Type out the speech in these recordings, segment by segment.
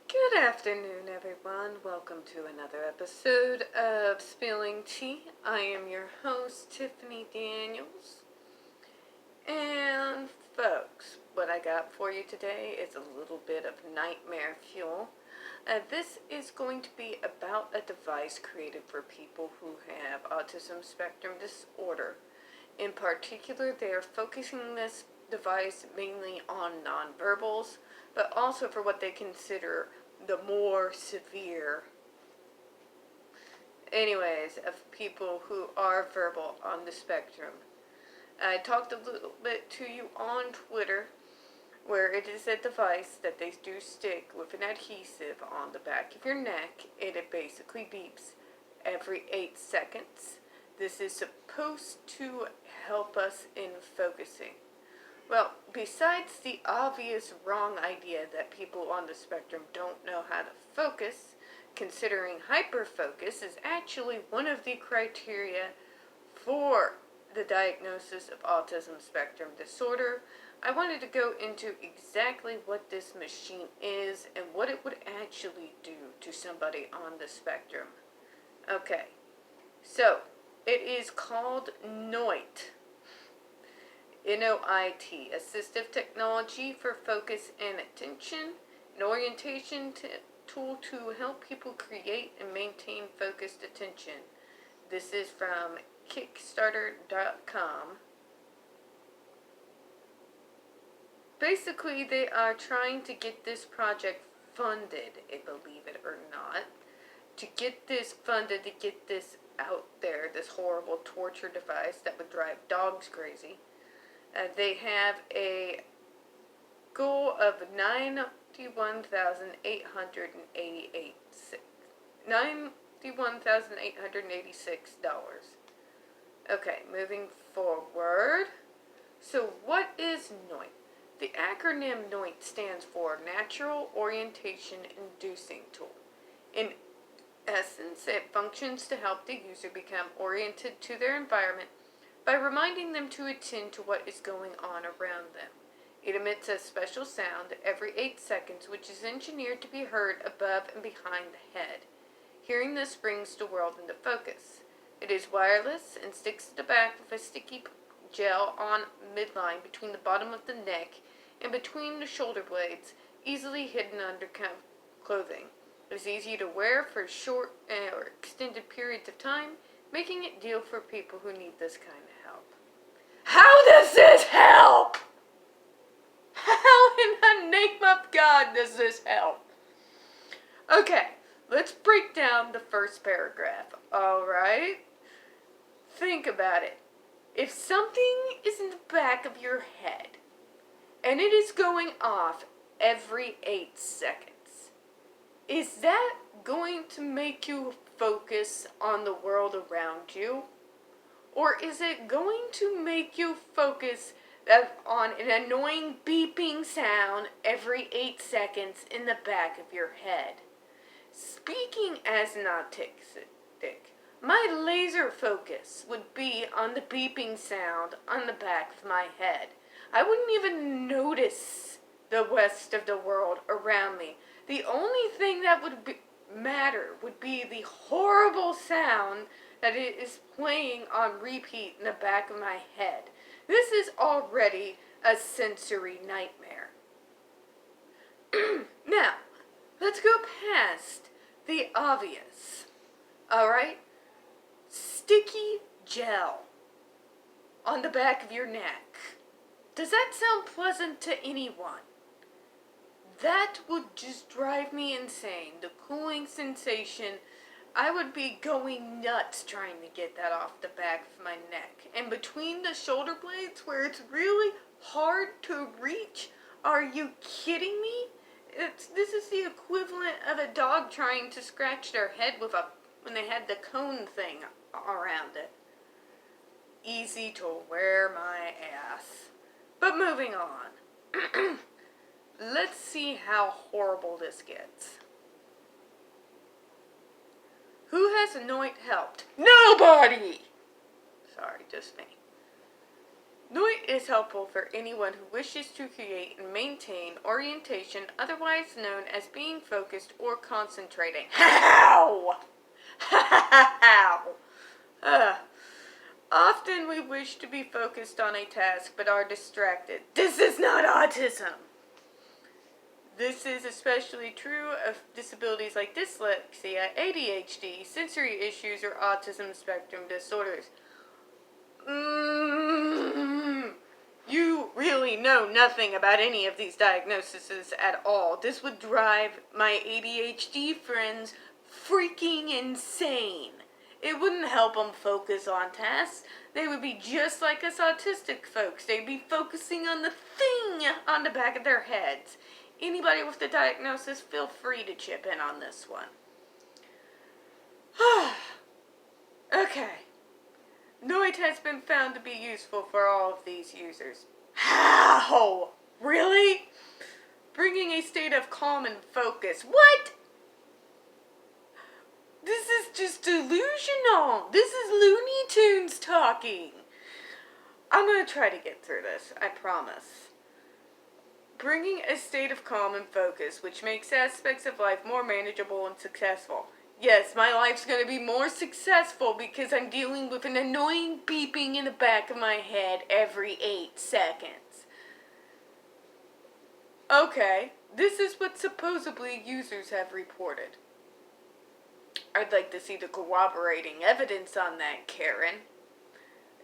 Good afternoon, everyone. Welcome to another episode of Spilling Tea. I am your host, Tiffany Daniels. And, folks, what I got for you today is a little bit of nightmare fuel. This is going to be about a device created for people who have autism spectrum disorder. In particular, they are focusing this device mainly on nonverbals, but also for what they consider the more severe, of people who are verbal on the spectrum. I talked a little bit to you on Twitter, where it is a device that they do stick with an adhesive on the back of your neck, and it basically beeps every 8 seconds. This is supposed to help us in focusing. Well, besides the obvious wrong idea that people on the spectrum don't know how to focus, considering hyperfocus is actually one of the criteria for the diagnosis of autism spectrum disorder, I wanted to go into exactly what this machine is and what it would actually do to somebody on the spectrum. Okay, so it is called NOIT. NOIT, Assistive Technology for Focus and Attention, an orientation tool to help people create and maintain focused attention. This is from Kickstarter.com. Basically, they are trying to get this project funded, believe it or not, to get this funded, to get this out there, this horrible torture device that would drive dogs crazy. They have a goal of $91,886. Okay, moving forward. So what is NOIT? The acronym NOIT stands for Natural Orientation Inducing Tool. In essence, it functions to help the user become oriented to their environment by reminding them to attend to what is going on around them. It emits a special sound every 8 seconds, which is engineered to be heard above and behind the head. Hearing this brings the world into focus. It is wireless and sticks to the back with a sticky gel on midline between the bottom of the neck and between the shoulder blades, easily hidden under clothing. It is easy to wear for short or extended periods of time, making it ideal for people who need this kind of help. How does this help? How in the name of God does this help? Okay, let's break down the first paragraph, alright? Think about it. If something is in the back of your head, and it is going off every 8 seconds, is that going to make you focus on the world around you? Or is it going to make you focus on an annoying beeping sound every 8 seconds in the back of your head? Speaking as an autistic, my laser focus would be on the beeping sound on the back of my head. I wouldn't even notice the rest of the world around me. The only thing that would matter would be the horrible sound that it is playing on repeat in the back of my head. This is already a sensory nightmare. Now, let's go past the obvious. Alright? Sticky gel on the back of your neck. Does that sound pleasant to anyone? That would just drive me insane. The cooling sensation, I would be going nuts trying to get that off the back of my neck. And between the shoulder blades where it's really hard to reach, are you kidding me? This is the equivalent of a dog trying to scratch their head when they had the cone thing around it. Easy to wear my ass. But moving on. Let's see how horrible this gets. Who has NOIT helped? Nobody! Sorry, just me. Noit is helpful for anyone who wishes to create and maintain orientation, otherwise known as being focused or concentrating. How? How? Often we wish to be focused on a task but are distracted. This is not autism. This is especially true of disabilities like dyslexia, ADHD, sensory issues, or autism spectrum disorders. You really know nothing about any of these diagnoses at all. This would drive my ADHD friends freaking insane. It wouldn't help them focus on tasks. They would be just like us autistic folks. They'd be focusing on the thing on the back of their heads. Anybody with the diagnosis, feel free to chip in on this one. Okay. Noit has been found to be useful for all of these users. How? Really? Bringing a state of calm and focus. What? This is just delusional. This is Looney Tunes talking. I'm going to try to get through this, I promise. Bringing a state of calm and focus, which makes aspects of life more manageable and successful. Yes, my life's going to be more successful because I'm dealing with an annoying beeping in the back of my head every 8 seconds. Okay, this is what supposedly users have reported. I'd like to see the corroborating evidence on that, Karen.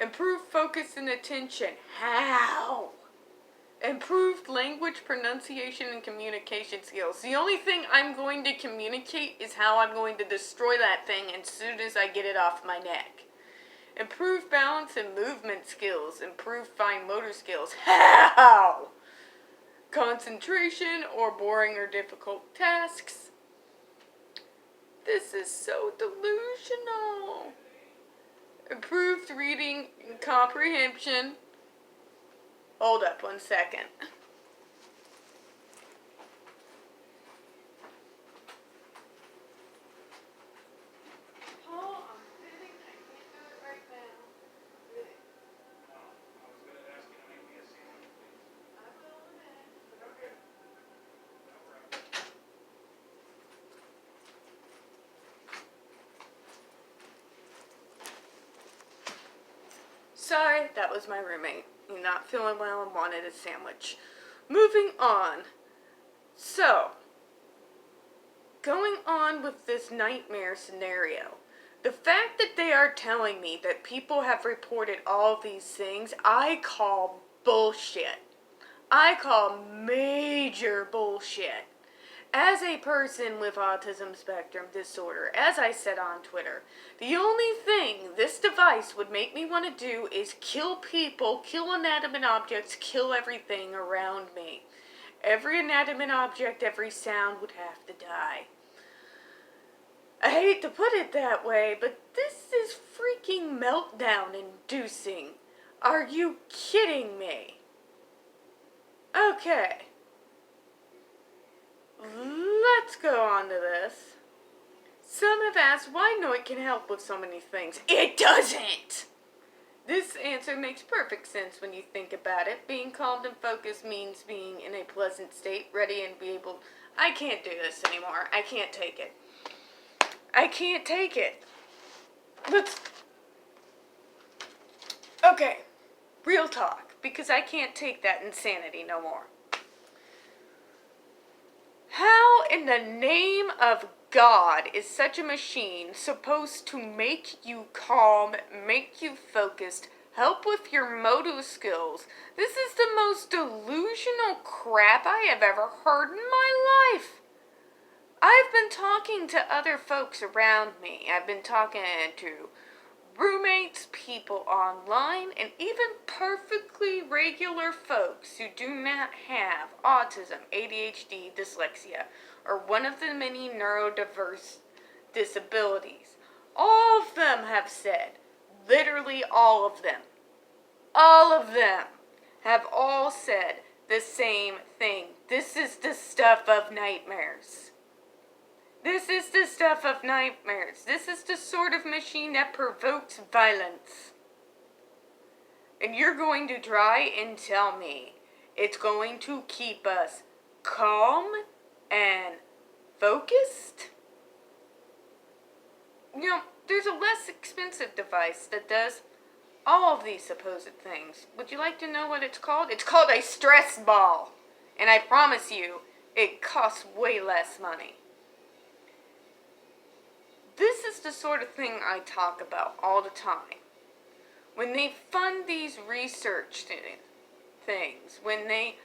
Improved focus and attention. How? Improved language pronunciation and communication skills. The only thing I'm going to communicate is how I'm going to destroy that thing as soon as I get it off my neck. Improved balance and movement skills. Improved fine motor skills. How? Concentration or boring or difficult tasks. This is so delusional. Improved reading and comprehension. Hold up 1 second. Paul, I'm sitting. I can't do it right now. I was going to ask you to make me a sandwich, please. I will in a minute. Okay. No problem. Sorry, that was my roommate. You're not feeling well and wanted a sandwich. Moving on. So, going on with this nightmare scenario. The fact that they are telling me that people have reported all these things, I call bullshit. I call major bullshit. As a person with autism spectrum disorder, as I said on Twitter, the only thing this device would make me want to do is kill people, kill inanimate objects, kill everything around me. Every inanimate object, every sound would have to die. I hate to put it that way, but this is freaking meltdown inducing. Are you kidding me? Okay. Let's go on to this. Some have asked why Noit can help with so many things. It doesn't! This answer makes perfect sense when you think about it. Being calm and focused means being in a pleasant state, ready and be able... I can't do this anymore. I can't take it. I can't take it. Let's... Okay. Real talk. Because I can't take that insanity no more. How in the name of God is such a machine supposed to make you calm, make you focused, help with your motor skills? This is the most delusional crap I have ever heard in my life. I've been talking to other folks around me. I've been talking to roommates, people online, and even perfectly regular folks who do not have autism, ADHD, dyslexia, or one of the many neurodiverse disabilities. All of them have said, literally all of them have all said the same thing. This is the stuff of nightmares. This is the stuff of nightmares. This is the sort of machine that provokes violence. And you're going to try and tell me it's going to keep us calm and focused? There's a less expensive device that does all of these supposed things. Would you like to know what it's called? It's called a stress ball. And I promise you, it costs way less money. This is the sort of thing I talk about all the time. When they fund these research things, when they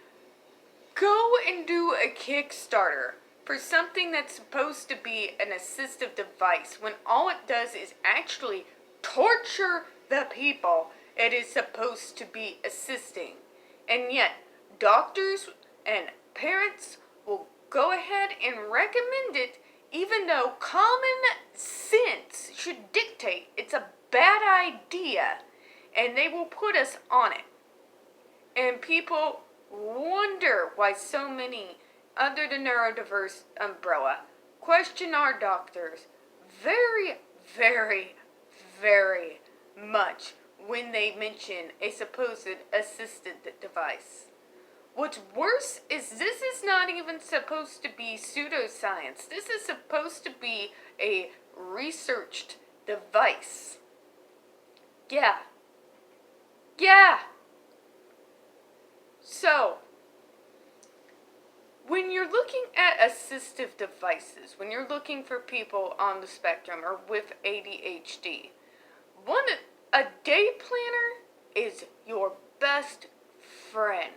go and do a Kickstarter for something that's supposed to be an assistive device, when all it does is actually torture the people it is supposed to be assisting. And yet, doctors and parents will go ahead and recommend it, even though common sense should dictate it's a bad idea, and they will put us on it. And people wonder why so many under the neurodiverse umbrella question our doctors very, very, very much when they mention a supposed assisted device. What's worse is this is not even supposed to be pseudoscience. This is supposed to be a researched device. Yeah. So, when you're looking at assistive devices, when you're looking for people on the spectrum or with ADHD, a day planner is your best friend.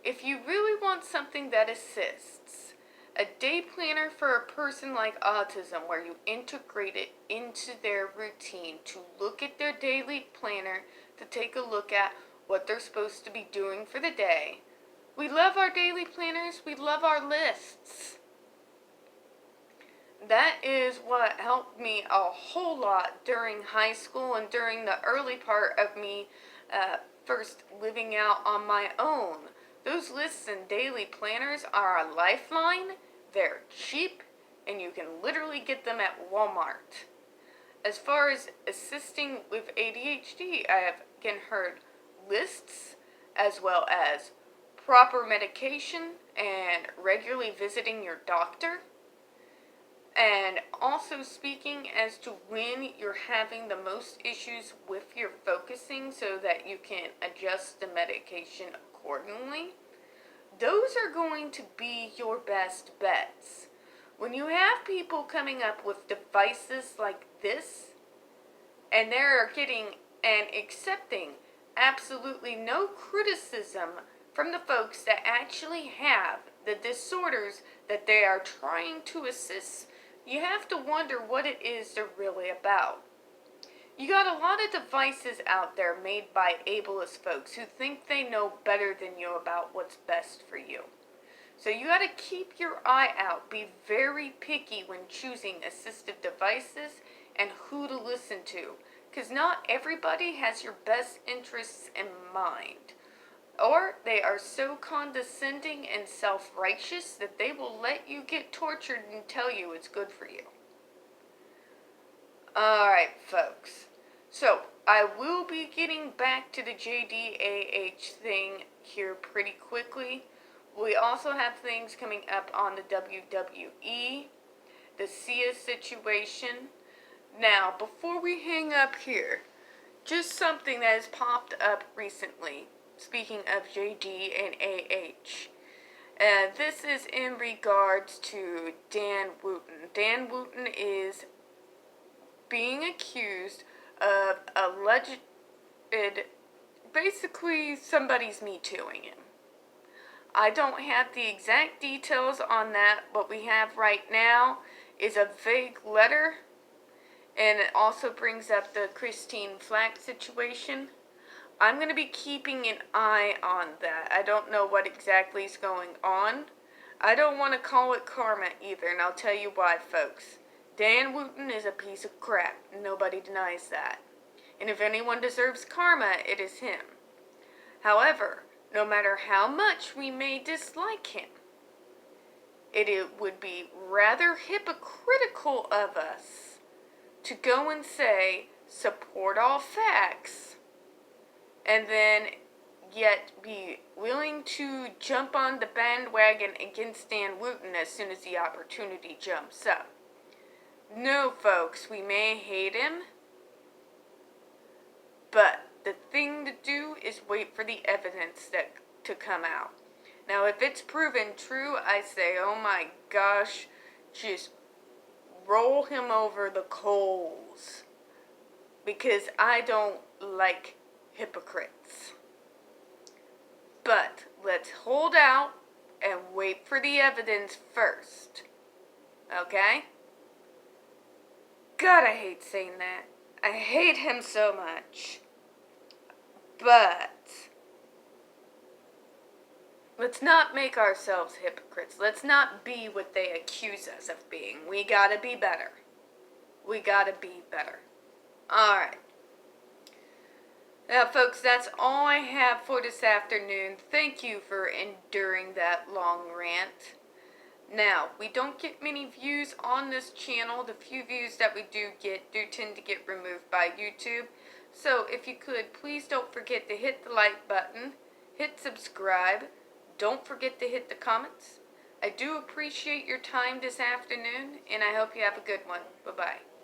If you really want something that assists, a day planner for a person like autism, where you integrate it into their routine, to look at their daily planner, to take a look at what they're supposed to be doing for the day. We love our daily planners. We love our lists. That is what helped me a whole lot during high school and during the early part of me first living out on my own. Those lists and daily planners are a lifeline. They're cheap, and you can literally get them at Walmart. As far as assisting with ADHD, I have again heard lists, as well as proper medication and regularly visiting your doctor. And also speaking as to when you're having the most issues with your focusing so that you can adjust the medication accordingly. Those are going to be your best bets. When you have people coming up with devices like this, and they're getting and accepting absolutely no criticism from the folks that actually have the disorders that they are trying to assist, you have to wonder what it is they're really about. You got a lot of devices out there made by ableist folks who think they know better than you about what's best for you. So you got to keep your eye out. Be very picky when choosing assistive devices and who to listen to, because not everybody has your best interests in mind. Or they are so condescending and self-righteous that they will let you get tortured and tell you it's good for you. Alright, folks. So, I will be getting back to the JDAH thing here pretty quickly. We also have things coming up on the WWE, the Sia situation. Now, before we hang up here, just something that has popped up recently. Speaking of JD and AH, this is in regards to Dan Wooten. Dan Wooten is being accused of alleged, basically somebody's Me Tooing him. I don't have the exact details on that. What we have right now is a vague letter, and it also brings up the Christine Flack situation. I'm going to be keeping an eye on that. I don't know what exactly is going on. I don't want to call it karma either, and I'll tell you why, folks. Dan Wooten is a piece of crap. Nobody denies that. And if anyone deserves karma, it is him. However, no matter how much we may dislike him, it would be rather hypocritical of us to go and say, support all facts, and then yet be willing to jump on the bandwagon against Dan Wooten as soon as the opportunity jumps up. No, folks, we may hate him, but the thing to do is wait for the evidence to come out. Now, if it's proven true, I say, oh my gosh, just roll him over the coals. Because I don't like hypocrites. But let's hold out and wait for the evidence first. Okay? God, I hate saying that. I hate him so much. But let's not make ourselves hypocrites. Let's not be what they accuse us of being. We gotta be better. We gotta be better. Alright. Now, folks, that's all I have for this afternoon. Thank you for enduring that long rant. Now, we don't get many views on this channel. The few views that we do tend to get removed by YouTube. So, if you could, please don't forget to hit the like button, hit subscribe, don't forget to hit the comments. I do appreciate your time this afternoon, and I hope you have a good one. Bye-bye.